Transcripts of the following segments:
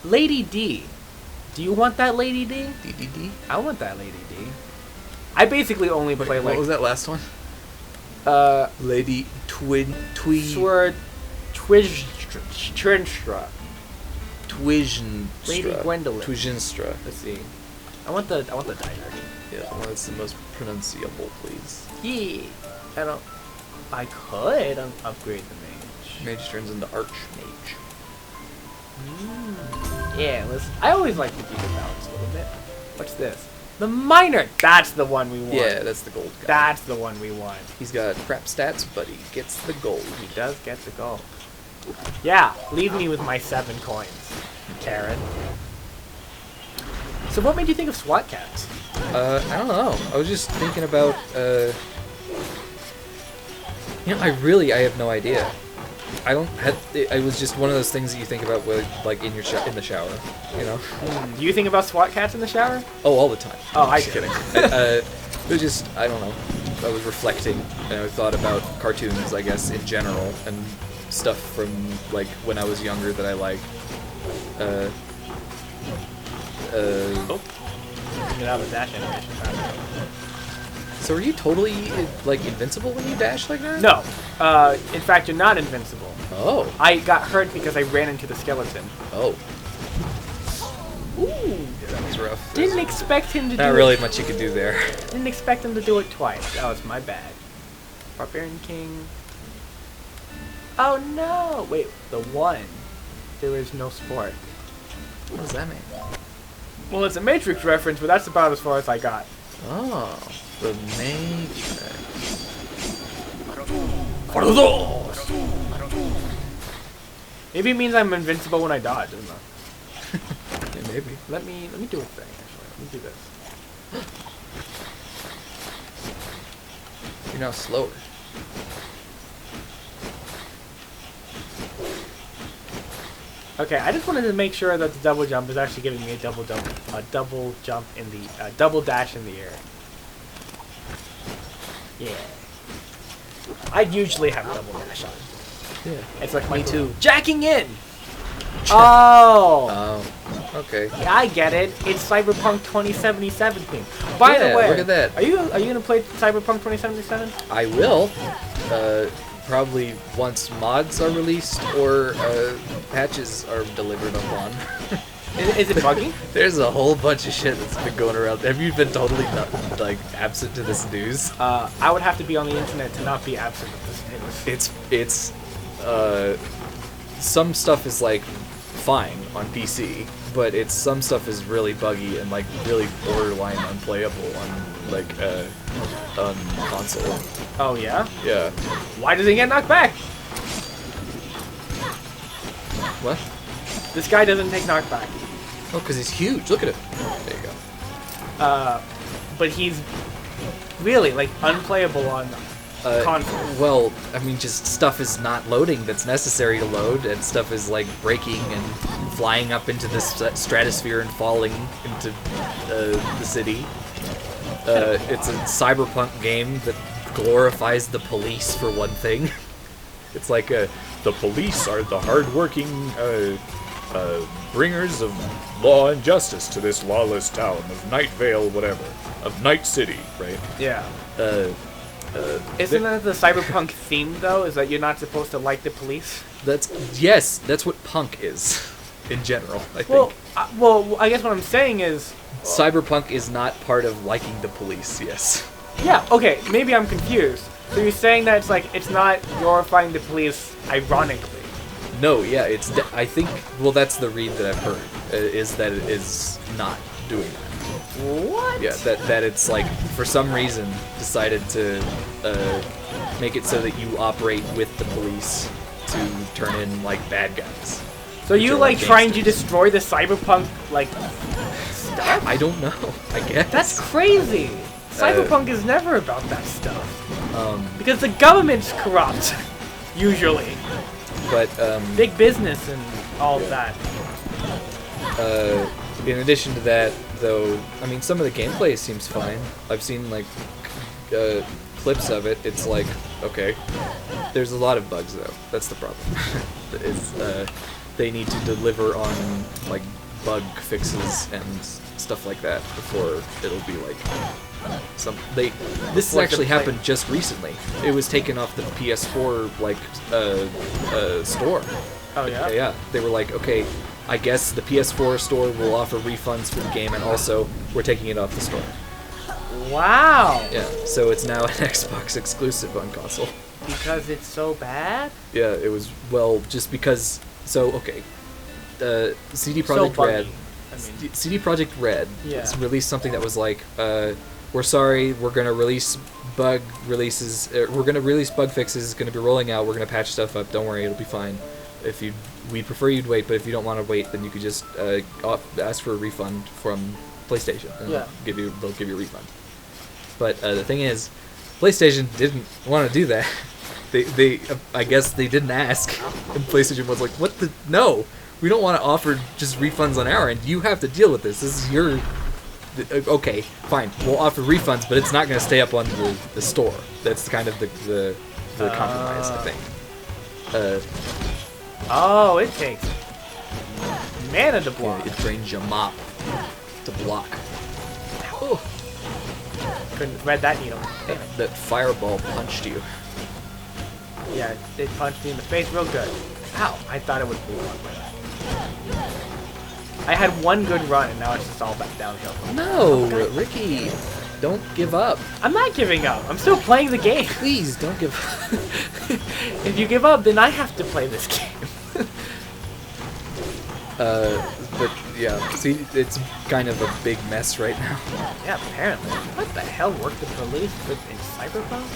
Lady D. Do you want that Lady D? DDD? I want that Lady D. I basically only play What like was that last one? Lady Sword Twinstra. Twinstra. Lady Gwendolyn. Twinstra. Let's see. I want the diner. Yeah, well, that's the most pronunciable, please. Yeah. I could upgrade the mage. Mage turns into Archmage. Yeah, listen. I always like to keep it balanced a little bit. What's this? The miner. That's the one we want. Yeah, that's the gold guy. That's the one we want. He's got crap stats, but he gets the gold. He does get the gold. Yeah, leave me with my 7 coins, Karen. So what made you think of SWAT cats? I don't know. I was just thinking about, I have no idea. It was just one of those things that you think about with, like, in the shower, you know? Do you think about SWAT cats in the shower? Oh, all the time. Oh, I'm kidding. It was just, I don't know. I was reflecting, and I thought about cartoons, I guess, in general, and stuff from, like, when I was younger that I liked. Now the dash animation. So are you totally, like, invincible when you dash like that? No. In fact, you're not invincible. Oh. I got hurt because I ran into the skeleton. Oh. Ooh. Yeah, that was rough. Didn't expect him to do Not really much you could do there. Didn't expect him to do it twice. That was my bad. Barbarian King. Oh no! Wait, the one. There is no sport. What does that mean? Well, it's a Matrix reference, but that's about as far as I got. Oh. The Matrix. Maybe it means I'm invincible when I dodge, doesn't it? Yeah, maybe. Let me do a thing, actually. Let me do this. You're now slower. Okay, I just wanted to make sure that the double jump is actually giving me a double jump in the double dash in the air. Yeah. I usually have double dash on. Yeah. It's like my Me too. Jacking in. Oh. Oh. Okay. Yeah, I get it. It's Cyberpunk 2077 thing. By the way, look at that. Are you gonna play Cyberpunk 2077? I will. Probably once mods are released or patches are delivered upon. Is it buggy? There's a whole bunch of shit that's been going around. Have you been totally absent to this news? I would have to be on the internet to not be absent of this news. It's some stuff is like fine on PC, but some stuff is really buggy and like really borderline unplayable on like on console. Oh yeah? Yeah. Why does he get knocked back? What? This guy doesn't take knockback. Oh, because he's huge. Look at him. There you go. But he's really like unplayable on console. Well, I mean, just stuff is not loading that's necessary to load, and stuff is like breaking and flying up into the stratosphere and falling into the city. It's a cyberpunk game that glorifies the police for one thing. It's like the police are the hardworking bringers of law and justice to this lawless town of Night Vale, whatever, of Night City, right? Yeah. Isn't that the cyberpunk theme though? Is that you're not supposed to like the police? That's what punk is, in general. I think. Well, I guess what I'm saying is cyberpunk is not part of liking the police. Yes. Yeah. Okay. Maybe I'm confused. So you're saying that it's not glorifying the police ironically? No. Yeah. I think. Well, that's the read that I've heard. Is that it is not doing that. What? Yeah, that it's like for some reason decided to make it so that you operate with the police to turn in like bad guys. So you like trying to destroy the cyberpunk like stuff? I don't know. I guess that's crazy. Cyberpunk is never about that stuff. Because the government's corrupt, usually. But big business and all of that. In addition to that, though, I mean, some of the gameplay seems fine. I've seen like clips of it. It's like, okay, there's a lot of bugs though. That's the problem. It's they need to deliver on like bug fixes and stuff like that before it'll be like this Before actually the play- happened just recently. It was taken off the PS4 like store. Oh yeah. Yeah, they were like, okay, I guess the PS4 store will offer refunds for the game, and also we're taking it off the store. Wow. Yeah, so it's now an Xbox exclusive on console. Because it's so bad. Yeah, it was, well, just because. So okay, CD So Projekt buggy. Red. I mean, CD Projekt Red Yeah. released something that was like, we're sorry, we're gonna release bug releases, we're gonna release bug fixes, it's gonna be rolling out, we're gonna patch stuff up, don't worry, it'll be fine. We'd prefer you'd wait, but if you don't want to wait, then you could just ask for a refund from PlayStation, and Yeah. they'll give you a refund. But the thing is, PlayStation didn't want to do that. They I guess they didn't ask, and PlayStation was like, "What the? No, we don't want to offer just refunds on our end. You have to deal with this. This is your okay, fine. We'll offer refunds, but it's not going to stay up on the store. That's kind of the compromise, I think. Oh, it takes mana to Yeah, block. it drains your mop to block. Oh, Couldn't thread that needle. Damn it. that fireball punched you. Yeah, it punched me in the face real good. Ow, I thought it would move on. I had one good run and now it's just all back downhill. No, Ricky, don't give up. I'm not giving up. I'm still playing the game. Please don't give up. If you give up, then I have to play this game. But yeah, see, it's kind of a big mess right now. Yeah, apparently. What the hell worked the police with in Cyberpunk?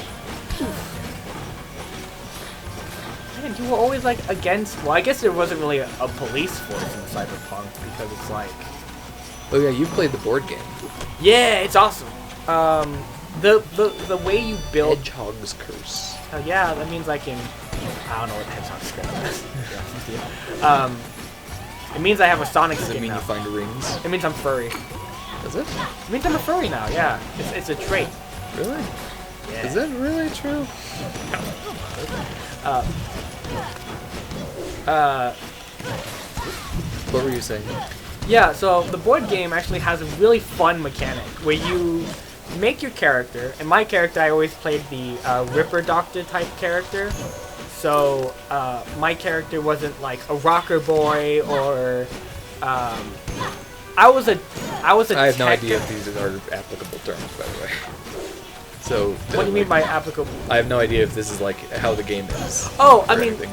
Man, you were always like against. Well, I guess there wasn't really a police force in Cyberpunk because it's like. Oh yeah, you played the board game. Yeah, it's awesome. The way you build. Hedgehog's Curse. Yeah, that means I can. I don't know what the hedgehog's curse is. It means I have a Sonic Does it skin mean now. you find rings? It means I'm furry. Does it? It means I'm a furry now. Yeah, it's a trait. Really? Yeah. Is that really true? What were you saying? Yeah, so the board game actually has a really fun mechanic where you make your character, and my character I always played the Ripper Doctor type character. So my character wasn't like a rocker boy or I was a I have no tech- idea if these are applicable terms, by the way. So. What do you mean by applicable? I have no idea if this is like how the game is. Oh, I or mean, anything.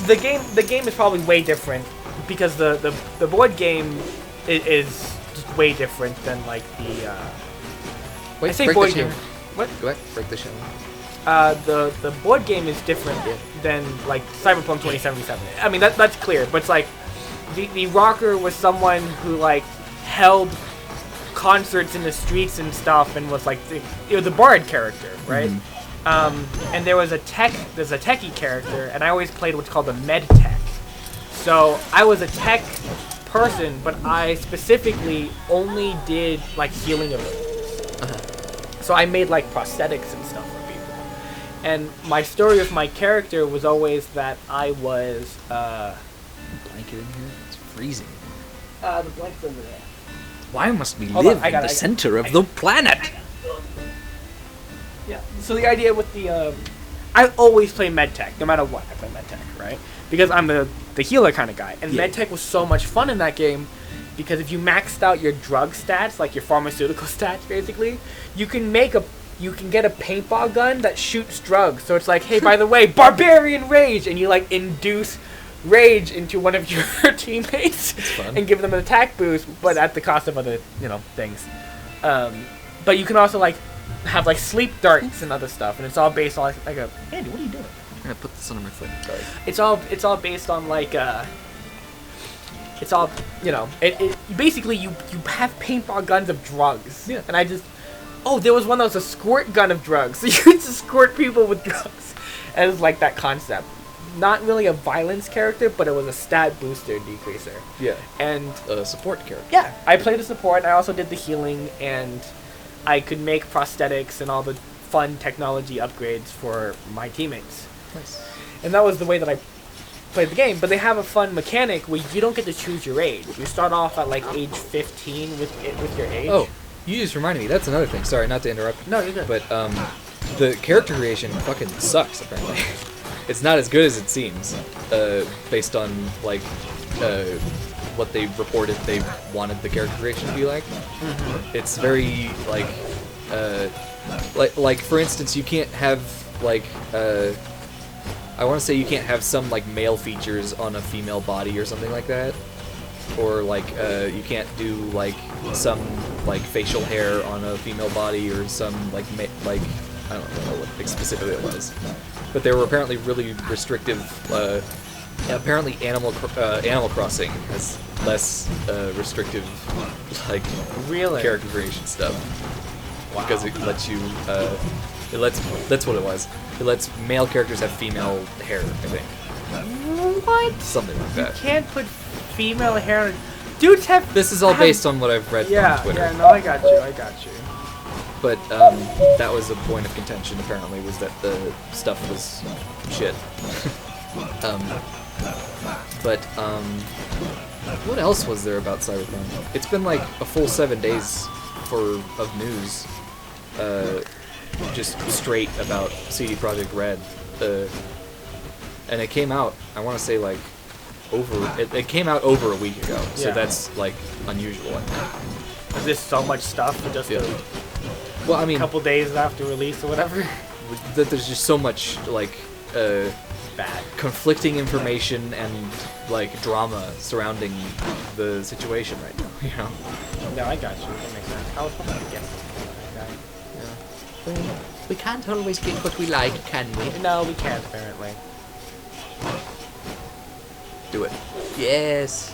the game is probably way different because the board game is just way different than like the. Wait, I say break board the game. shell. What? Go ahead, break the shell. The board game is different than like Cyberpunk 2077. I mean that's clear, but it's like the rocker was someone who like held concerts in the streets and stuff and was like the bard character, right? And there's a techie character, and I always played what's called a med tech. So I was a tech person, but I specifically only did like healing abilities. So I made like prosthetics and stuff for people. And my story with my character was always that I was Blanket in here? It's freezing. the blank's over there. Why must we Hold live on, I in got the it, I got center it. of the planet? Yeah. So the idea with the I always play medtech, no matter what. I play medtech, right? Because I'm the healer kind of guy, and Yeah. medtech was so much fun in that game. Because if you maxed out your drug stats, like your pharmaceutical stats, basically, you can get a paintball gun that shoots drugs. So it's like, hey, by the way, barbarian rage, and you like induce rage into one of your teammates fun. and give them an attack boost, but at the cost of other things. But you can also like have like sleep darts and other stuff, and it's all based on like a Andy, what are you doing? I'm gonna put this under my foot. Sorry. It's all based on like it's all it basically you have paintball guns of drugs. Yeah. And there was one that was a squirt gun of drugs. So you could just squirt people with drugs. And it was like that concept. Not really a violence character, but it was a stat booster decreaser. Yeah. And A support character. yeah, I played the support. I also did the healing, and I could make prosthetics and all the fun technology upgrades for my teammates. Nice. And that was the way that I play the game, but they have a fun mechanic where you don't get to choose your age. You start off at like age 15 with your age. Oh, you just reminded me. That's another thing. Sorry, not to interrupt. No, you're good. But the character creation fucking sucks. Apparently, it's not as good as it seems. Based on like what they reported they wanted the character creation to be like. Mm-hmm. It's very like for instance, you can't have like I want to say you can't have some like male features on a female body or something like that, or like you can't do like some like facial hair on a female body or some like like I don't know what specifically it was, but they were apparently really restrictive. Apparently, Animal Crossing has less restrictive like Really? character creation stuff. Wow. Because it lets you, that's what it was. It lets male characters have female hair, I think. What? Something like You that. can't put female hair on... Dudes have... This is all based on what I've read Yeah, on Twitter. yeah, no, I got you. But that was a point of contention, apparently, was that the stuff was shit. What else was there about Cyberpunk? It's been like a full 7 days of news, just straight about CD Projekt Red, and it came out. I want to say like it came out over a week ago, so Yeah. that's like unusual. I think. There's just so much stuff for just Yeah. a Well, I mean, couple days after release or whatever. that there's just so much like Bad. conflicting information and like drama surrounding the situation right now. You know. No, I got you. That makes sense. I was hoping to guess that guy. We can't always get what we like, can we? No, we can't, apparently. Do it. Yes.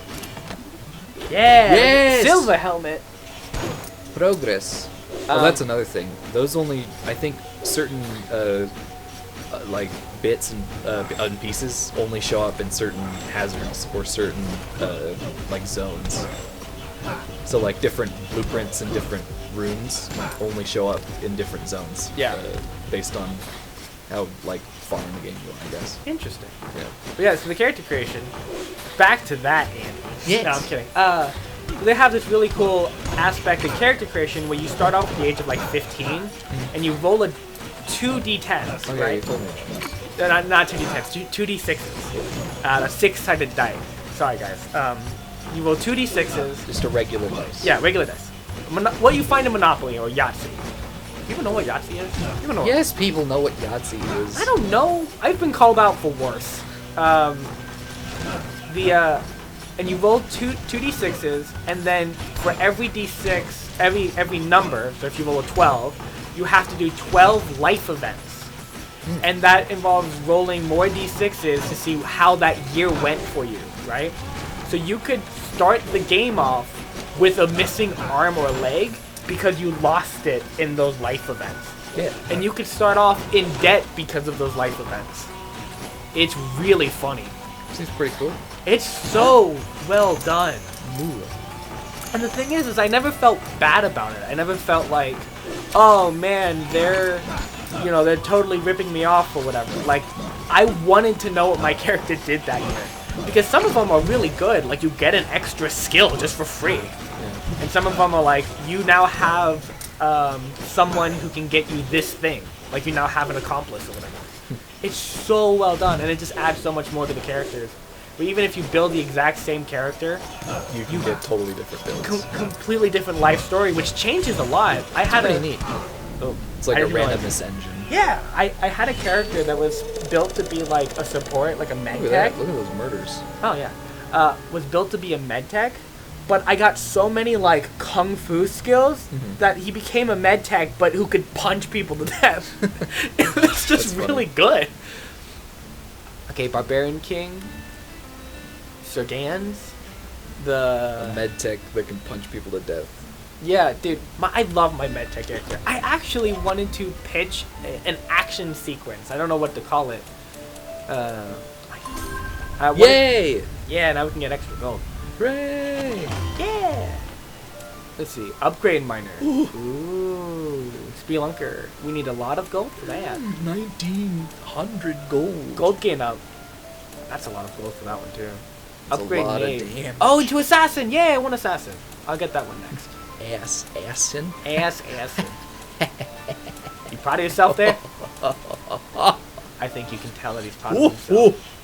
Yeah! Yes! Silver helmet! Progress. Well, that's another thing. Those only, I think, certain like bits and pieces only show up in certain hazards or certain like zones. So like different blueprints and different runes only show up in different zones. Yeah. Based on how like far in the game you are, I guess. Interesting. Yeah. But yeah, so the character creation, back to that, Andy. Yes. No, I'm kidding. They have this really cool aspect of character creation where you start off at the age of like 15, and you roll a 2d10s, Oh, yeah, right? you told me. Not 2d10s, 2d6s. A six-sided die. Sorry, guys. You roll 2d6s. Just a regular dice. Yeah, regular dice. What you find in Monopoly or Yahtzee. People know what Yahtzee is? People know. Yes, people know what Yahtzee is. I don't know. I've been called out for worse. And you roll 2d6s, and then for every d6, every number, so if you roll a 12, you have to do 12 life events. And that involves rolling more d6s to see how that year went for you, right? So you could start the game off with a missing arm or leg because you lost it in those life events. Yeah. And you could start off in debt because of those life events. It's really funny. Seems pretty cool. It's so well done. Ooh. And the thing is I never felt bad about it. I never felt like, oh man, they're totally ripping me off or whatever. Like, I wanted to know what my character did that year. Because some of them are really good. Like, you get an extra skill just for free. Yeah. And some of them are like, you now have someone who can get you this thing. Like, you now have an accomplice or whatever. It's so well done, and it just adds so much more to the characters. But even if you build the exact same character, You can get totally different builds. completely different life story, which changes a lot. I had Pretty a neat. Oh, It's like I a didn't realize- randomness engine. Yeah, I had a character that was built to be like a support, like a med Look at tech. that. Look at those murders. Oh yeah, was built to be a med tech, but I got so many like kung fu skills that he became a med tech, but who could punch people to death. It's just That's funny. really good. Okay, Barbarian King, Sergans, A med tech that can punch people to death. Yeah, dude, I love my medtech character. I actually wanted to pitch an action sequence. I don't know what to call it. Yay! Yeah, now we can get extra gold. Hooray! Yeah. Let's see, upgrade miner. Ooh, Spelunker. We need a lot of gold for that. 1900 gold. Gold gain up. That's a lot of gold for that one too. That's Upgrade a lot nade. of damage. Oh, into assassin! Yeah, one assassin. I'll get that one next. Assin. Assassin. You proud of yourself there? I think you can tell that he's proud of himself.